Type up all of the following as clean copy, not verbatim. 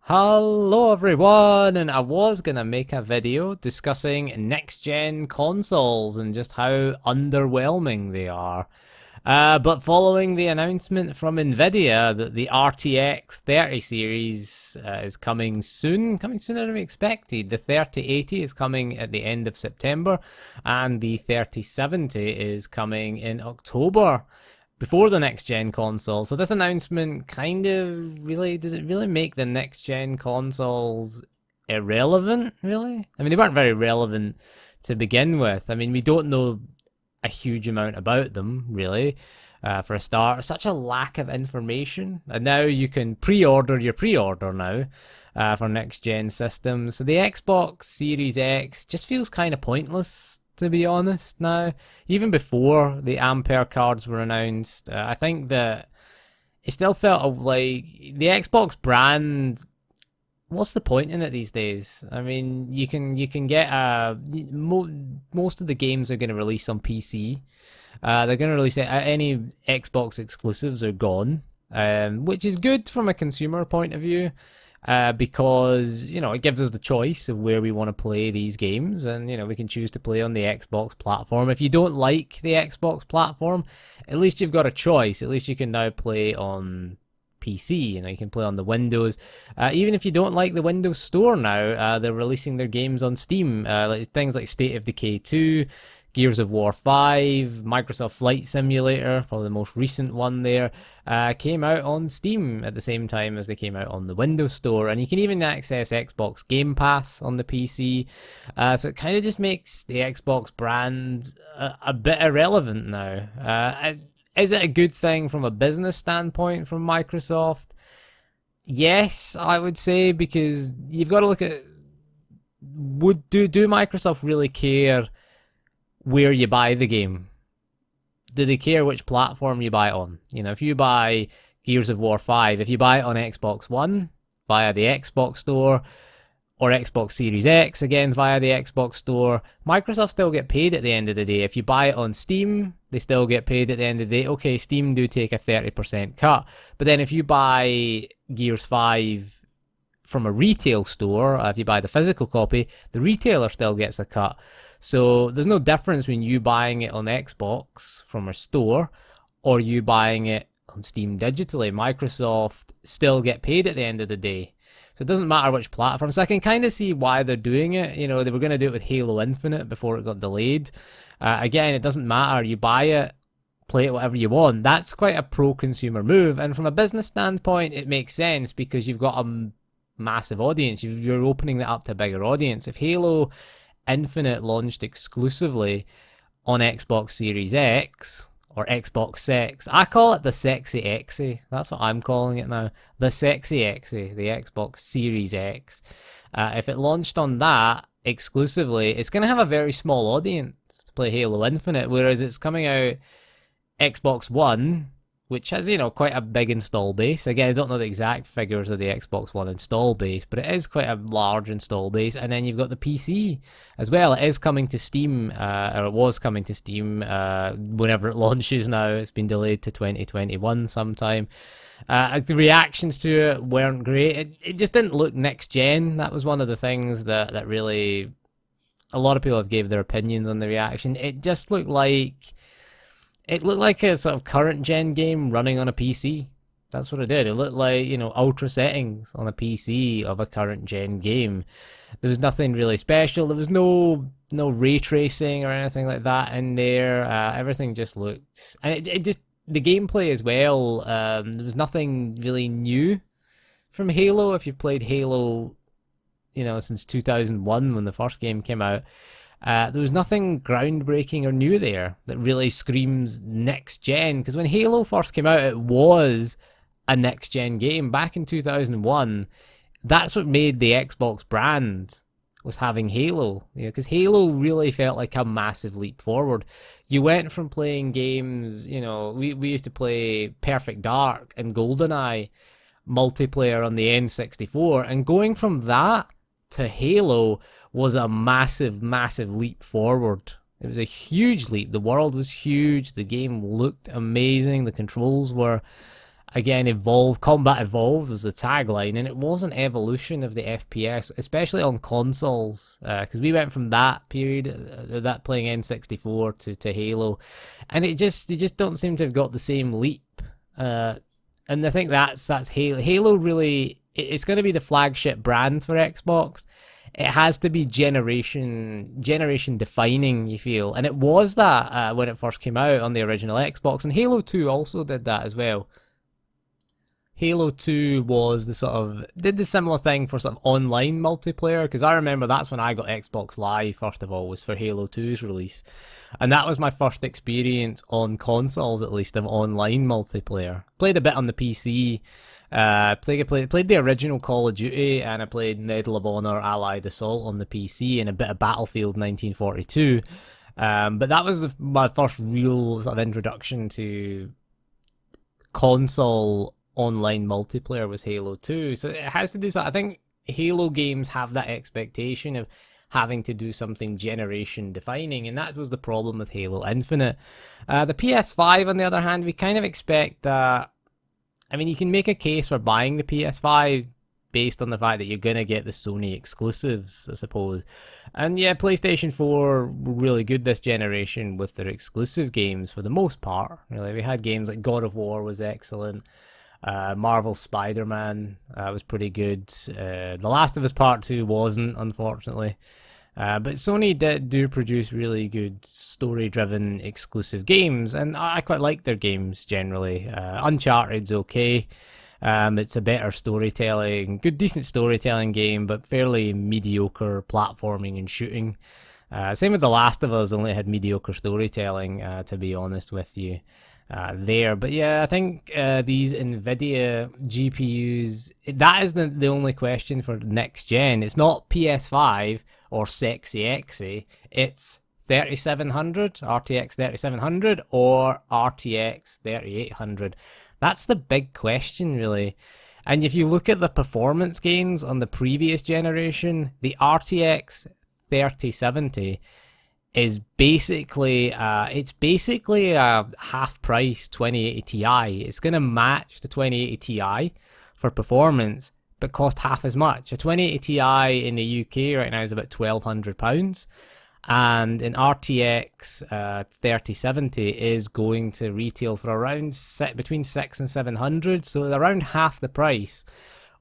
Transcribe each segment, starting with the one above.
Hello everyone, and I was gonna make a video discussing next gen consoles and just how underwhelming they are. But following the announcement from Nvidia that the RTX 30 series is coming sooner than we expected. The 3080 is coming at the end of September, and the 3070 is coming in October before the next gen console. So this announcement kind of really does it really make the next gen consoles irrelevant, really? I mean, they weren't very relevant to begin with. I mean, we don't know a huge amount about them, really. For a start, such a lack of information, and now you can pre-order your pre-order now for next gen systems. So the Xbox Series X just feels kind of pointless, to be honest. Now, even before the Ampere cards were announced, I think that it still felt like the Xbox brand. What's the point in it these days? I mean, you can get most of the games are going to release on PC. They're going to release any Xbox exclusives are gone, which is good from a consumer point of view, because it gives us the choice of where we want to play these games, and we can choose to play on the Xbox platform. If you don't like the Xbox platform, at least you've got a choice. At least you can now play on PC. You can play on the Windows. Even if you don't like the Windows Store now, they're releasing their games on Steam. Like things like State of Decay 2, Gears of War 5, Microsoft Flight Simulator, probably the most recent one there, came out on Steam at the same time as they came out on the Windows Store. And you can even access Xbox Game Pass on the PC. So it kind of just makes the Xbox brand a bit irrelevant now. Is it a good thing from a business standpoint from Microsoft? Yes, I would say, because you've got to look at do Microsoft really care where you buy the game? Do they care which platform you buy it on? If you buy Gears of War 5, if you buy it on Xbox One via the Xbox Store, or Xbox Series X again via the Xbox Store, Microsoft still get paid at the end of the day. If you buy it on Steam, they still get paid at the end of the day. Okay, Steam do take a 30% cut, but then if you buy Gears 5 from a retail store, if you buy the physical copy, the retailer still gets a cut. So there's no difference between you buying it on Xbox from a store or you buying it on Steam digitally. Microsoft still get paid at the end of the day. So it doesn't matter which platform. So I can kind of see why they're doing it. They were going to do it with Halo Infinite before it got delayed. Again, it doesn't matter. You buy it, play it whatever you want. That's quite a pro-consumer move. And from a business standpoint, it makes sense because you've got a massive audience. You're opening it up to a bigger audience. If Halo Infinite launched exclusively on Xbox Series X, or Xbox X. I call it the Sexy Xy. That's what I'm calling it now. The Sexy Xy, the Xbox Series X. If it launched on that exclusively, it's going to have a very small audience to play Halo Infinite, whereas it's coming out Xbox One, which has, quite a big install base. Again, I don't know the exact figures of the Xbox One install base, but it is quite a large install base. And then you've got the PC as well. It is coming to Steam, or it was coming to Steam whenever it launches now. It's been delayed to 2021 sometime. The reactions to it weren't great. It just didn't look next gen. That was one of the things that really a lot of people have gave their opinions on the reaction. It just looked like a sort of current gen game running on a PC. That's what it did. It looked like, ultra settings on a PC of a current gen game. There was nothing really special. There was no ray tracing or anything like that in there. Everything just looked, and it just, the gameplay as well. There was nothing really new from Halo. If you've played Halo, since 2001 when the first game came out, there was nothing groundbreaking or new there that really screams next gen. Because when Halo first came out, it was a next gen game back in 2001. That's what made the Xbox brand, was having Halo. Because Halo really felt like a massive leap forward. You went from playing games, we used to play Perfect Dark and GoldenEye multiplayer on the N64, and going from that to Halo was a massive, massive leap forward. It was a huge leap. The world was huge. The game looked amazing. The controls were again, evolved. Combat evolved was the tagline, and it was an evolution of the FPS, especially on consoles, because we went from that period, that playing N64 to Halo, and it just you just don't seem to have got the same leap. And I think that's Halo. Halo really, it's going to be the flagship brand for Xbox. It has to be generation defining, you feel, and it was that when it first came out on the original Xbox, and Halo 2 also did that as well. Halo 2 was did the similar thing for sort of online multiplayer, because I remember that's when I got Xbox Live, first of all, was for Halo 2's release. And that was my first experience on consoles, at least, of online multiplayer. Played a bit on the PC, played the original Call of Duty, and I played Medal of Honor Allied Assault on the PC, and a bit of Battlefield 1942. But that was my first real sort of introduction to console online multiplayer, was Halo 2. So it has to do something. I think Halo games have that expectation of having to do something generation defining, and that was the problem with Halo Infinite. The PS5, on the other hand, we kind of expect that. I mean, you can make a case for buying the PS5 based on the fact that you're going to get the Sony exclusives, I suppose. And yeah, PlayStation 4 were really good this generation with their exclusive games for the most part. Really, we had games like God of War was excellent. Marvel Spider-Man was pretty good. The Last of Us Part 2 wasn't, unfortunately. But Sony do produce really good story-driven exclusive games, and I quite like their games generally. Uncharted's okay. It's a better storytelling, decent storytelling game, but fairly mediocre platforming and shooting. Same with The Last of Us, only had mediocre storytelling, to be honest with you. There, but yeah, I think these Nvidia GPUs, that is the only question for next gen. It's not PS5 or sexy XE, it's 3700, RTX 3700 or RTX 3800. That's the big question, really. And if you look at the performance gains on the previous generation, the RTX 3070 is basically it's basically a half price 2080 Ti. It's going to match the 2080 Ti for performance, but cost half as much. A 2080 Ti in the UK right now is about £1,200, and an RTX 3070 is going to retail for around between 600 and 700, so around half the price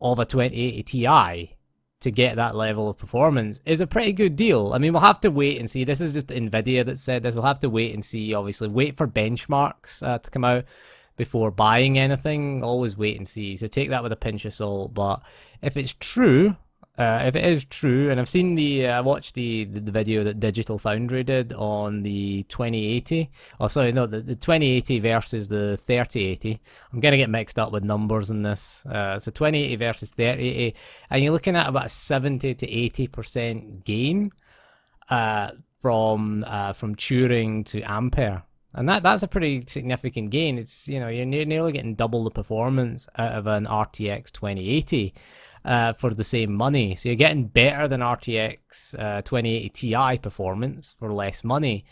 of a 2080 Ti. To get that level of performance is a pretty good deal. I mean, we'll have to wait and see. This is just Nvidia that said this. We'll have to wait and see, obviously. Wait for benchmarks to come out before buying anything. Always wait and see. So take that with a pinch of salt. But if it's true, if it is true, and I've seen I watched the video that Digital Foundry did on the 2080. Oh, sorry, no, the 2080 versus the 3080. I'm going to get mixed up with numbers in this. So 2080 versus 3080, and you're looking at about a 70 to 80% gain from Turing to Ampere. And that's a pretty significant gain. It's, you're nearly getting double the performance out of an RTX 2080. For the same money. So you're getting better than RTX 2080 Ti performance for less money.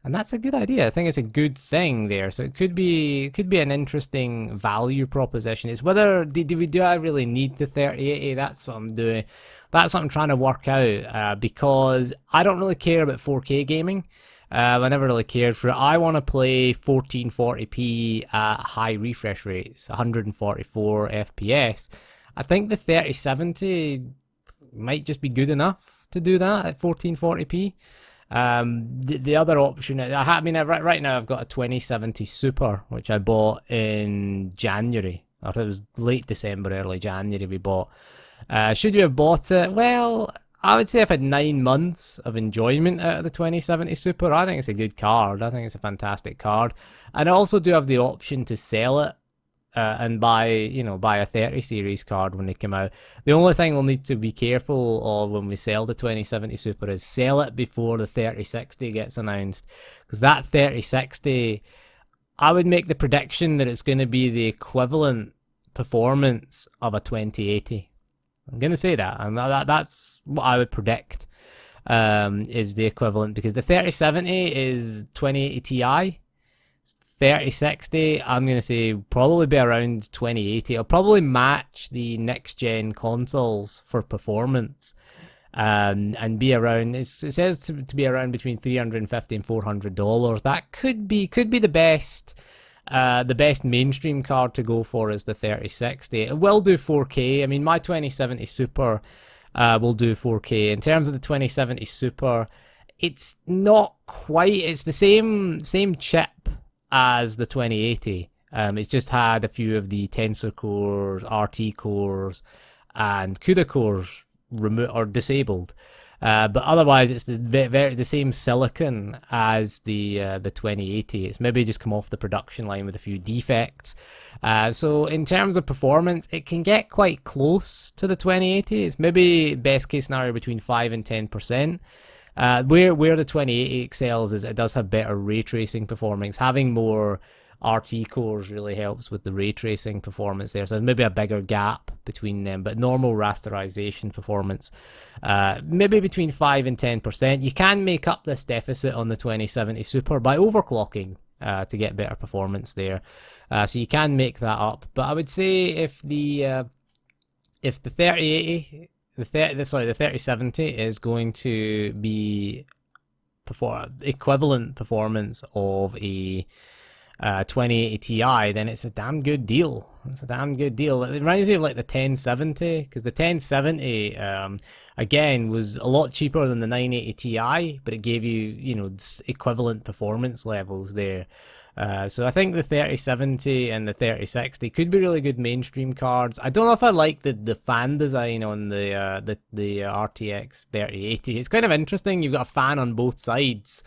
And that's a good idea. I think it's a good thing there. So it could be an interesting value proposition. It's whether do I really need the 3080? That's what I'm doing. That's what I'm trying to work out, because I don't really care about 4K gaming. I never really cared for it. I want to play 1440p at high refresh rates, 144 FPS. I think the 3070 might just be good enough to do that at 1440p. The other option, right now I've got a 2070 Super, which I bought in January. I thought it was late December, early January we bought. Should you have bought it? Well, I would say I've had 9 months of enjoyment out of the 2070 Super. I think it's a good card. I think it's a fantastic card. And I also do have the option to sell it. And buy a 30 series card when they come out. The only thing we'll need to be careful of when we sell the 2070 Super is sell it before the 3060 gets announced, because that 3060, I would make the prediction that it's going to be the equivalent performance of a 2080. I'm going to say that, and that's what I would predict is the equivalent, because the 3070 is 2080 Ti. 3060, I'm going to say probably be around 2080. It'll probably match the next gen consoles for performance. And be around. It says to be around between $350 and $400. That could be the best. The best mainstream card to go for is the 3060. It will do 4K. I mean, my 2070 Super will do 4K. In terms of the 2070 Super, it's not quite. It's the same chip as the 2080. It's just had a few of the Tensor cores, RT cores, and CUDA cores removed or disabled. But otherwise, it's the same silicon as the 2080. It's maybe just come off the production line with a few defects. So in terms of performance, it can get quite close to the 2080. It's maybe best case scenario between 5 and 10%. Where the 2080 excels is it does have better ray tracing performance. Having more RT cores really helps with the ray tracing performance there. So there's maybe a bigger gap between them, but normal rasterization performance, maybe between 5 and 10%. You can make up this deficit on the 2070 Super by overclocking to get better performance there. So you can make that up. But I would say if the 3080, the 3070 is going to be equivalent performance of a 2080 Ti, then it's a damn good deal. It's a damn good deal. It reminds me of like the 1070, because the 1070 again was a lot cheaper than the 980 Ti, but it gave you equivalent performance levels there. So I think the 3070 and the 3060 could be really good mainstream cards. I don't know if I like the fan design on the RTX 3080. It's kind of interesting. You've got a fan on both sides.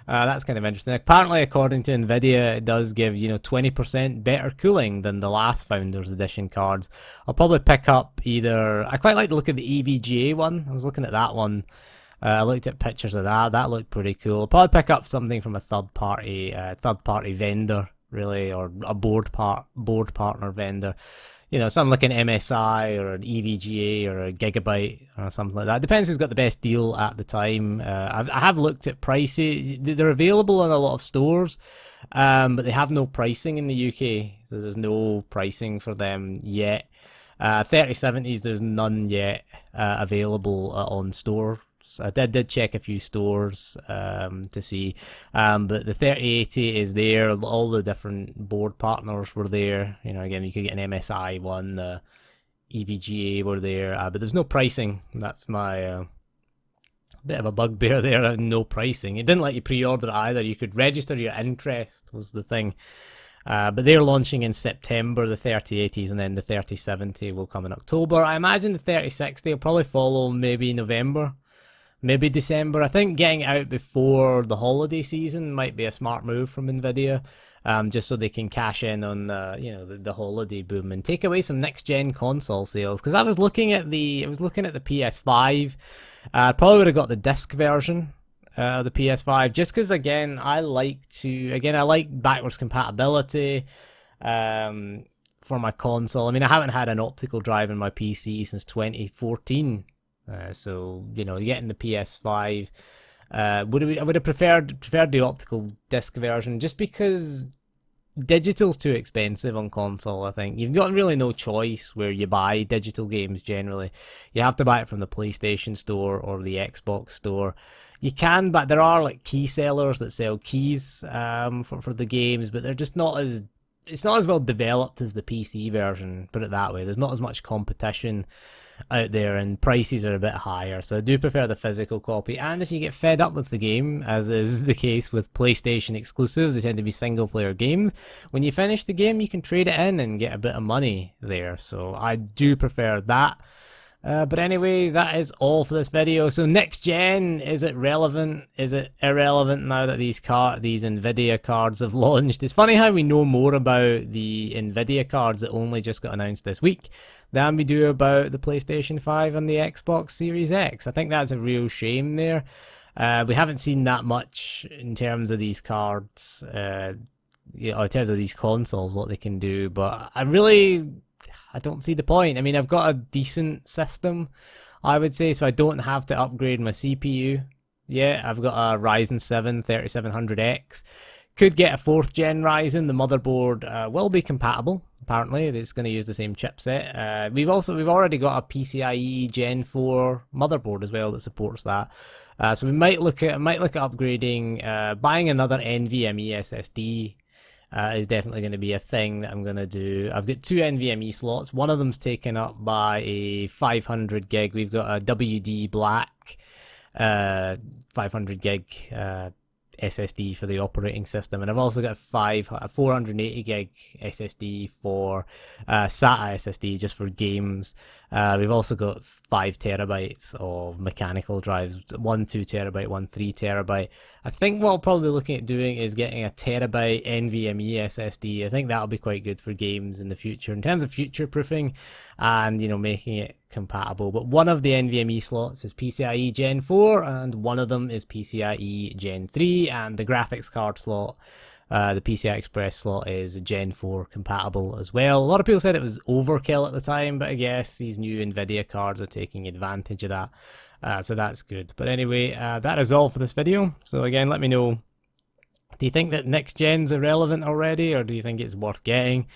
That's kind of interesting. Apparently, according to Nvidia, it does give 20% better cooling than the last Founders Edition cards. I'll probably pick up either. I quite like to look at the EVGA one. I was looking at that one. I looked at pictures of that. That looked pretty cool. I'll probably pick up something from a third party vendor, really, or a board partner vendor. Something like an MSI or an EVGA or a Gigabyte or something like that. Depends who's got the best deal at the time. I have looked at prices. They're available in a lot of stores, but they have no pricing in the UK. So there's no pricing for them yet. 3070s, there's none yet available on store. I did check a few stores to see, but the 3080 is there. All the different board partners were there. Again, you could get an MSI one, the EVGA were there, but there's no pricing. That's my bit of a bugbear there. No pricing. It didn't let you pre-order it either. You could register your interest was the thing. But they're launching in September, the 3080s, and then the 3070 will come in October. I imagine the 3060 will probably follow maybe November. Maybe December. I think getting out before the holiday season might be a smart move from Nvidia, just so they can cash in on the holiday boom and take away some next gen console sales. Because I was looking at the PS5. Probably would have got the disc version of the PS5, just because I like backwards compatibility for my console. I mean, I haven't had an optical drive in my PC since 2014. So getting the PS5, I would have preferred the optical disc version, just because digital's too expensive on console. I think you've got really no choice where you buy digital games. Generally, you have to buy it from the PlayStation Store or the Xbox Store. You can, but there are like key sellers that sell keys for the games, but they're just not as. It's not as well developed as the PC version. Put it that way. There's not as much competition out there, and prices are a bit higher, so I do prefer the physical copy. And if you get fed up with the game, as is the case with PlayStation exclusives, they tend to be single player games, when you finish the game you can trade it in and get a bit of money there, so I do prefer that. But anyway, that is all for this video. So next gen, is it relevant? Is it irrelevant now that these Nvidia cards have launched? It's funny how we know more about the Nvidia cards that only just got announced this week than we do about the PlayStation 5 and the Xbox Series X. I think that's a real shame there. We haven't seen that much in terms of these cards, in terms of these consoles, what they can do, but I don't see the point. I mean, I've got a decent system, I would say, so I don't have to upgrade my CPU. Yeah, I've got a Ryzen 7 3700X. Could get a 4th gen Ryzen. The motherboard will be compatible. Apparently, it's going to use the same chipset. We've already got a PCIe Gen 4 motherboard as well that supports that. So we might look at upgrading, buying another NVMe SSD. Is definitely going to be a thing that I'm going to do. I've got 2 NVMe slots. One of them's taken up by a 500 gig. We've got a WD Black 500 gig SSD for the operating system, and I've also got a 480 gig SSD for SATA SSD just for games. We've also got 5 terabytes of mechanical drives, one 2 terabyte, one 3 terabyte. I think what I'll probably be looking at doing is getting a terabyte NVMe SSD. I think that'll be quite good for games in the future in terms of future proofing and, you know, making it compatible. But one of the NVMe slots is PCIe Gen 4 and one of them is PCIe Gen 3, and the graphics card slot, the PCI Express slot, is Gen 4 compatible as well. A lot of people said it was overkill at the time, but I guess these new Nvidia cards are taking advantage of that. So that's good. But anyway, that is all for this video. So again, let me know, do you think that next gen's irrelevant already, or do you think it's worth getting?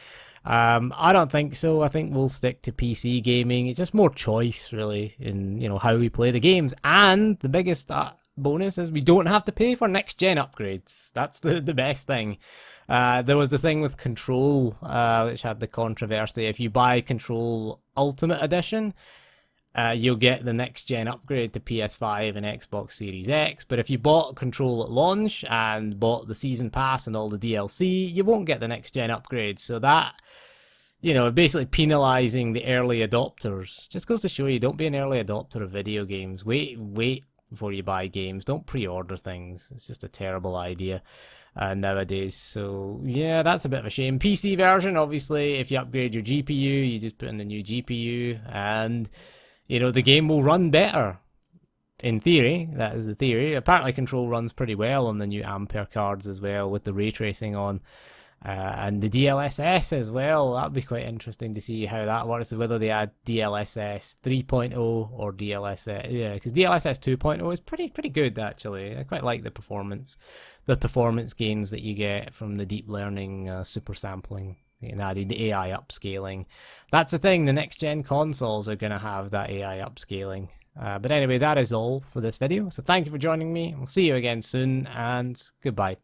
I don't think so. I think we'll stick to PC gaming. It's just more choice, really, in, you know, how we play the games. And the biggest bonus is we don't have to pay for next gen upgrades. That's the best thing. There was the thing with Control, which had the controversy. If you buy Control Ultimate Edition, you'll get the next gen upgrade to PS5 and Xbox Series X. But if you bought Control at launch and bought the season pass and all the DLC, you won't get the next gen upgrade. So that, you know, basically penalizing the early adopters. Just goes to show you, don't be an early adopter of video games. Wait before you buy games. Don't pre-order things. It's just a terrible idea nowadays. So yeah, that's a bit of a shame. PC version, obviously, if you upgrade your GPU, you just put in the new GPU and, you know, the game will run better. In theory, that is the theory. Apparently Control runs pretty well on the new Ampere cards as well, with the ray tracing on. And the DLSS as well. That'd be quite interesting to see how that works, whether they add DLSS 3.0 or DLSS, yeah, because DLSS 2.0 is pretty good actually. I quite like the performance gains that you get from the deep learning super sampling and adding the AI upscaling. That's the thing, the next gen consoles are going to have that AI upscaling. But anyway, that is all for this video. So thank you for joining me. We'll see you again soon, and goodbye.